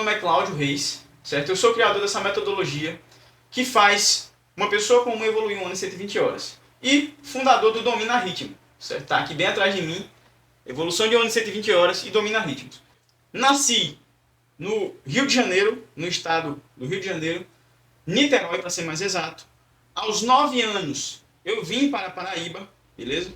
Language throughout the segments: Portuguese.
nome é Cláudio Reis, certo? Eu sou criador dessa metodologia que faz uma pessoa comum evoluir um ano em 120 horas. E fundador do Domina Ritmo, certo? Tá aqui bem atrás de mim, evolução de um ano em 120 horas e Domina Ritmos. Nasci no Rio de Janeiro, no estado do Rio de Janeiro, Niterói para ser mais exato. Aos 9 anos eu vim para Paraíba, beleza?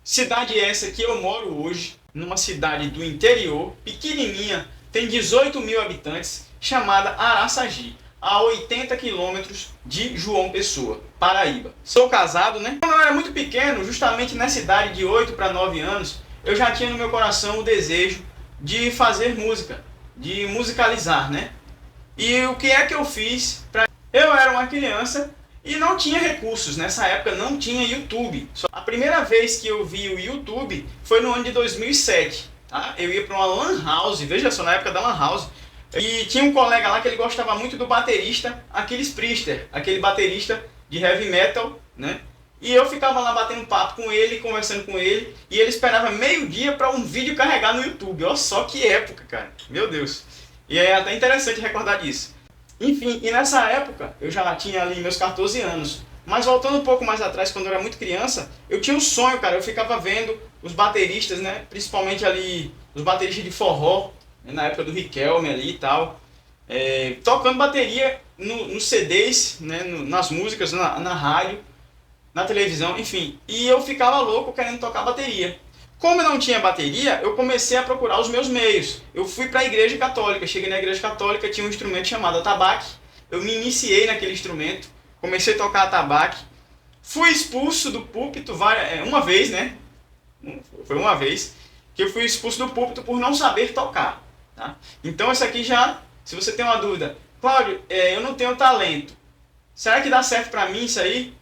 Cidade essa que eu moro hoje, numa cidade do interior, pequenininha, tem 18 mil habitantes, chamada Araçagi, a 80 quilômetros de João Pessoa, Paraíba. Sou casado, né? Quando eu era muito pequeno, justamente nessa idade de 8 para 9 anos, eu já tinha no meu coração o desejo de fazer música, de musicalizar, né? E o que é que eu fiz? Eu era uma criança e não tinha recursos, nessa época não tinha YouTube. A primeira vez que eu vi o YouTube foi no ano de 2007. Tá? Eu ia para uma Lan House, veja só, na época da Lan House, e tinha um colega lá que ele gostava muito do baterista Aquiles Priester, aquele baterista de heavy metal, né? E eu ficava lá batendo papo com ele, conversando com ele, e ele esperava meio-dia para um vídeo carregar no YouTube. Olha só que época, cara. Meu Deus. E é até interessante recordar disso. Enfim, e nessa época eu já tinha ali meus 14 anos. Mas voltando um pouco mais atrás, quando eu era muito criança, eu tinha um sonho, cara. Eu ficava vendo os bateristas, né? Principalmente ali os bateristas de forró, né? Na época do Riquelme ali e tal. Tocando bateria nos CDs, né? Nas músicas, na rádio, na televisão, enfim. E eu ficava louco querendo tocar bateria. Como eu não tinha bateria, eu comecei a procurar os meus meios. Eu fui para a igreja católica, cheguei na igreja católica, tinha um instrumento chamado atabaque. Eu me iniciei naquele instrumento, comecei a tocar atabaque. Fui expulso do púlpito uma vez, né? Foi uma vez que eu fui expulso do púlpito por não saber tocar. Tá? Então isso aqui já, se você tem uma dúvida, Cláudio, eu não tenho talento. Será que dá certo para mim isso aí?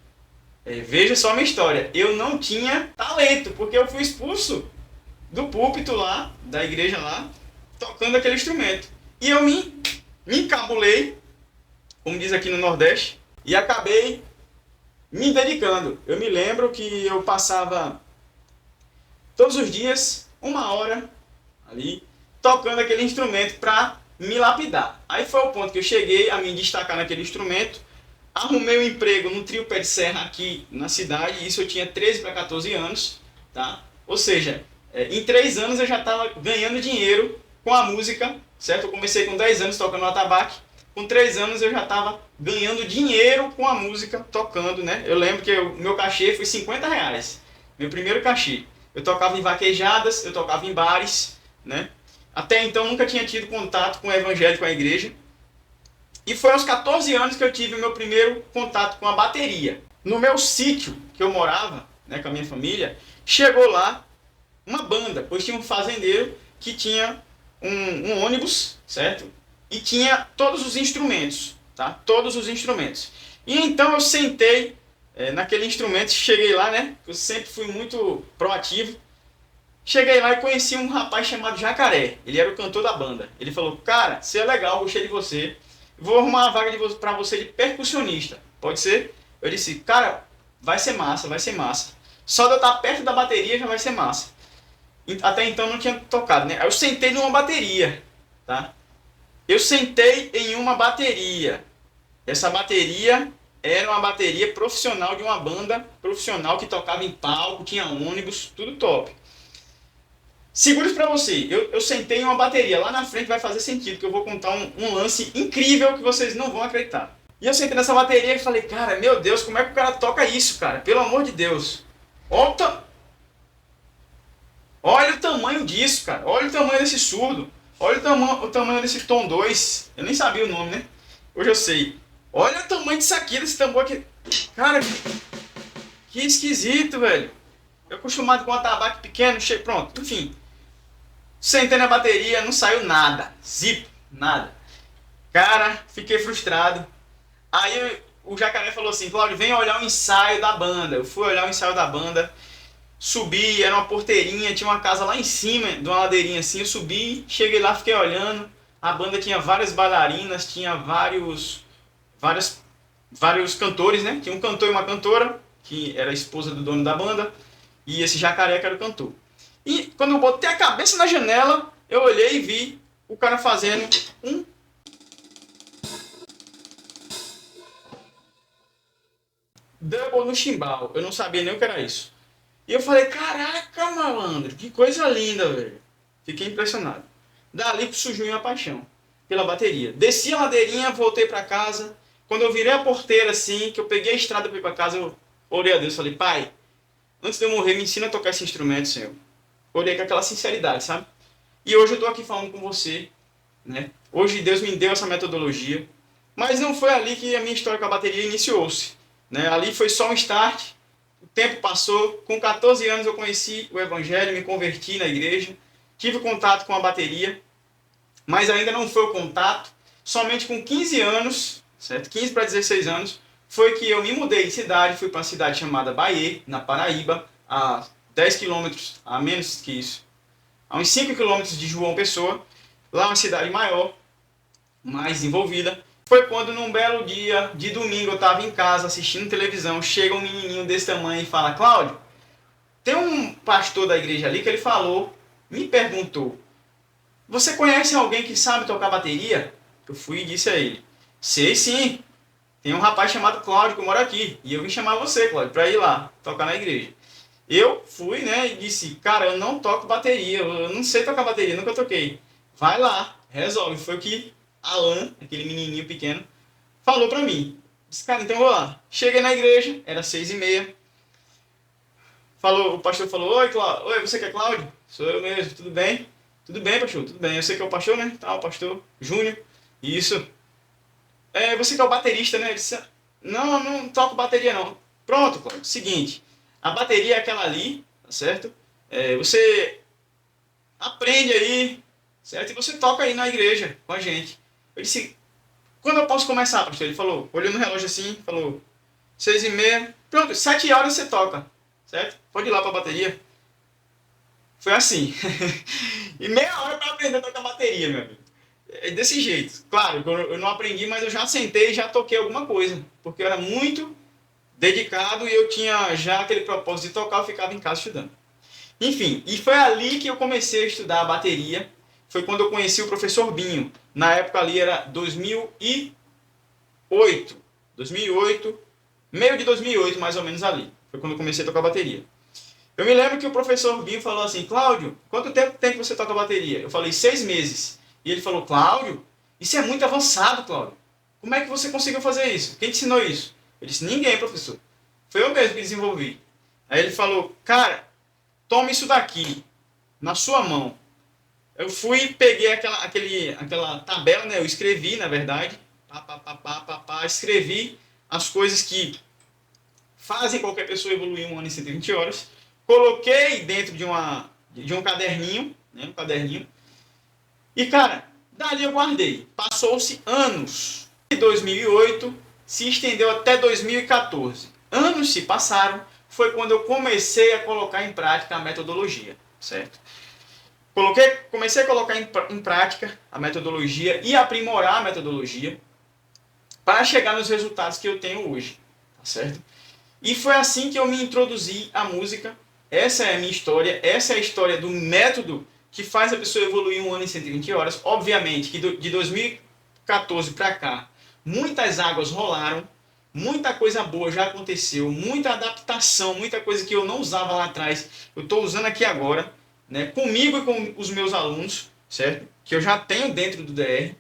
Veja só a minha história, eu não tinha talento, porque eu fui expulso do púlpito lá, da igreja lá, tocando aquele instrumento. E eu me encabulei, como diz aqui no Nordeste, e acabei me dedicando. Eu me lembro que eu passava todos os dias, 1 hora ali, tocando aquele instrumento para me lapidar. Aí foi o ponto que eu cheguei a me destacar naquele instrumento. Arrumei um emprego no trio Pé de Serra aqui na cidade, isso eu tinha 13 para 14 anos, tá? Ou seja, em 3 anos eu já estava ganhando dinheiro com a música, certo? Eu comecei com 10 anos tocando no atabaque, com 3 anos eu já estava ganhando dinheiro com a música, tocando, né? Eu lembro que o meu cachê foi R$50, meu primeiro cachê. Eu tocava em vaquejadas, eu tocava em bares, né? Até então nunca tinha tido contato com o evangelho, com a igreja. E foi aos 14 anos que eu tive o meu primeiro contato com a bateria. No meu sítio que eu morava, né, com a minha família, chegou lá uma banda, pois tinha um fazendeiro que tinha um ônibus, certo? E tinha todos os instrumentos, tá? Todos os instrumentos. E então eu sentei naquele instrumento, cheguei lá, né? Eu sempre fui muito proativo. Cheguei lá e conheci um rapaz chamado Jacaré. Ele era o cantor da banda. Ele falou, cara, você é legal, gostei de você. Vou arrumar uma vaga para você de percussionista. Pode ser? Eu disse, cara, vai ser massa, vai ser massa. Só de eu estar perto da bateria já vai ser massa. Até então não tinha tocado, né? Aí eu sentei numa bateria, tá? Eu sentei em uma bateria. Essa bateria era uma bateria profissional de uma banda profissional que tocava em palco, tinha ônibus, tudo top. Seguro isso pra você, eu sentei em uma bateria, lá na frente vai fazer sentido, que eu vou contar um lance incrível que vocês não vão acreditar. E eu sentei nessa bateria e falei, cara, meu Deus, como é que o cara toca isso, cara? Pelo amor de Deus. Olha o tamanho disso, cara, olha o tamanho desse surdo, olha o tamanho desse tom 2, eu nem sabia o nome, né? Hoje eu sei. Olha o tamanho disso aqui, desse tambor aqui. Cara, que esquisito, velho. Eu acostumado com um atabaque pequeno, pronto, enfim. Sentei na bateria, não saiu nada. Zip, nada. Cara, fiquei frustrado. Aí o Jacaré falou assim, Cláudio, vem olhar o ensaio da banda. Eu fui olhar o ensaio da banda. Subi, era uma porteirinha, tinha uma casa lá em cima, de uma ladeirinha assim. Eu subi, cheguei lá, fiquei olhando. A banda tinha várias bailarinas, tinha vários cantores, né? Tinha um cantor e uma cantora, que era a esposa do dono da banda. E esse Jacaré que era o cantor. E quando eu botei a cabeça na janela, eu olhei e vi o cara fazendo um double no chimbal. Eu não sabia nem o que era isso. E eu falei, caraca, malandro, que coisa linda, velho. Fiquei impressionado. Dali surgiu minha paixão pela bateria. Desci a ladeirinha, voltei para casa. Quando eu virei a porteira assim, que eu peguei a estrada para ir para casa, eu orei a Deus, falei, pai, antes de eu morrer, me ensina a tocar esse instrumento, Senhor. Orei com aquela sinceridade, sabe? E hoje eu estou aqui falando com você, né? Hoje Deus me deu essa metodologia. Mas não foi ali que a minha história com a bateria iniciou-se, né? Ali foi só um start. O tempo passou. Com 14 anos eu conheci o Evangelho, me converti na igreja. Tive contato com a bateria. Mas ainda não foi o contato. Somente com 15 anos, certo? 15 para 16 anos, foi que eu me mudei de cidade. Fui para uma cidade chamada Bahia, na Paraíba, a 10 quilômetros, a menos que isso. A uns 5 quilômetros de João Pessoa. Lá uma cidade maior, mais envolvida. Foi quando num belo dia de domingo eu estava em casa assistindo televisão, chega um menininho desse tamanho e fala, Cláudio, tem um pastor da igreja ali que ele falou, me perguntou, você conhece alguém que sabe tocar bateria? Eu fui e disse a ele, sei sim, tem um rapaz chamado Cláudio que mora aqui, e eu vim chamar você, Cláudio, para ir lá, tocar na igreja. Eu fui, né, e disse, cara, eu não toco bateria, eu não sei tocar bateria, nunca toquei. Vai lá, resolve. Foi o que Alan, aquele menininho pequeno, falou pra mim. Disse, cara, então eu vou lá. Cheguei na igreja, era 6h30. O pastor falou, oi, você que é Cláudio? Sou eu mesmo, tudo bem? Tudo bem, pastor, tudo bem. Eu sei que é o pastor, né? Tá, o pastor Júnior. Isso. Você que é o baterista, né? Ele disse, não, eu não toco bateria não. Pronto, Cláudio, seguinte. A bateria é aquela ali, tá certo? Você aprende aí, certo? E você toca aí na igreja com a gente. Eu disse, quando eu posso começar, pastor? Ele falou, olhou no relógio assim, falou, 6h30, pronto, 7 horas você toca, certo? Pode ir lá pra bateria. Foi assim. E meia hora para aprender a tocar bateria, meu amigo. É desse jeito. Claro, eu não aprendi, mas eu já sentei e já toquei alguma coisa. Porque eu era muito dedicado e eu tinha já aquele propósito de tocar, eu ficava em casa estudando. Enfim, e foi ali que eu comecei a estudar a bateria. Foi quando eu conheci o professor Binho. Na época ali era 2008. 2008, meio de 2008 mais ou menos ali. Foi quando eu comecei a tocar bateria. Eu me lembro que o professor Binho falou assim, Cláudio, quanto tempo tem que você toca bateria? Eu falei, 6 meses. E ele falou, Cláudio, isso é muito avançado, Cláudio. Como é que você conseguiu fazer isso? Quem te ensinou isso? Eu disse, ninguém, professor. Foi eu mesmo que desenvolvi. Aí ele falou, cara, toma isso daqui, na sua mão. Eu fui e peguei aquela tabela, né? Eu escrevi, na verdade, escrevi as coisas que fazem qualquer pessoa evoluir um ano em 120 horas. Coloquei dentro de um caderninho, né? Um caderninho. E, cara, dali eu guardei. Passou-se anos. De 2008 se estendeu até 2014. Anos se passaram. Foi quando eu comecei a colocar em prática a metodologia, certo? Comecei a colocar em prática a metodologia e aprimorar a metodologia para chegar nos resultados que eu tenho hoje, tá certo? E foi assim que eu me introduzi à música. Essa é a minha história, essa é a história do método que faz a pessoa evoluir um ano em 120 horas. Obviamente que de 2014 para cá, muitas águas rolaram, muita coisa boa já aconteceu, muita adaptação, muita coisa que eu não usava lá atrás, eu estou usando aqui agora, né, comigo e com os meus alunos, certo? Que eu já tenho dentro do DR.